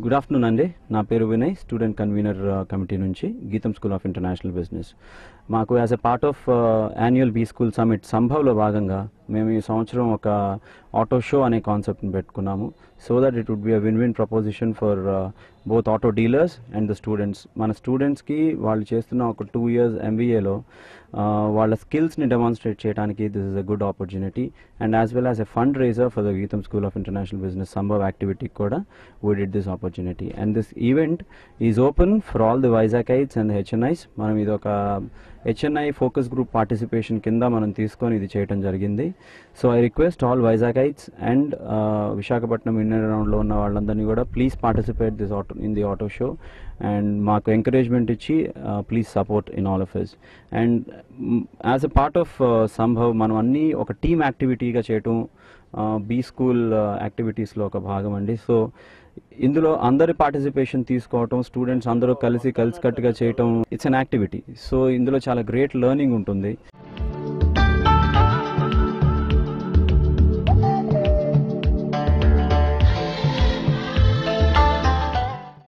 Good afternoon అండి. నా పేరు వినయ్, స్టూడెంట్ కన్వీనర్ కమిటీ నుంచి, GITAM school of international business. మాకు as a part of annual B school summit సంభవ్లో భాగంగా మేము ఈ సంవత్సరం ఒక ఆటో షో అనే కాన్సెప్ట్ని పెట్టుకున్నాము. So that it would be a win win proposition for both auto dealers and the students. మన స్టూడెంట్స్కి వాళ్ళు చేస్తున్న ఒక 2 years MBAలో వాళ్ళ స్కిల్స్ని డెమాన్స్ట్రేట్ చేయడానికి this is a good opportunity. And as well as a fund raiser for the GITAM school of international business Sambhav activity కూడా we did this opportunity. And this event is open for all the Vizagakites and the HNIs. మనం ఇది ఒక HNI focus group participation కింద మనం తీసుకొని ఇది చేయడం జరిగింది. So I request all Vizagites and Visakhapatnam in and అరౌండ్లో ఉన్న వాళ్ళందరినీ కూడా please participate this auto in the auto show and మాకు ఎంకరేజ్మెంట్ ఇచ్చి please support in all of us. And as a part of Sambhav మనం అన్నీ ఒక టీమ్ యాక్టివిటీగా చేయటం బీ స్కూల్ యాక్టివిటీస్లో ఒక భాగం అండి. సో ఇందులో అందరి పార్టిసిపేషన్ తీసుకోవటం, స్టూడెంట్స్ అందరూ కలిసికట్టుగా చేయటం, ఇట్స్ అన్ యాక్టివిటీ. సో ఇందులో చాలా గ్రేట్ లెర్నింగ్ ఉంటుంది.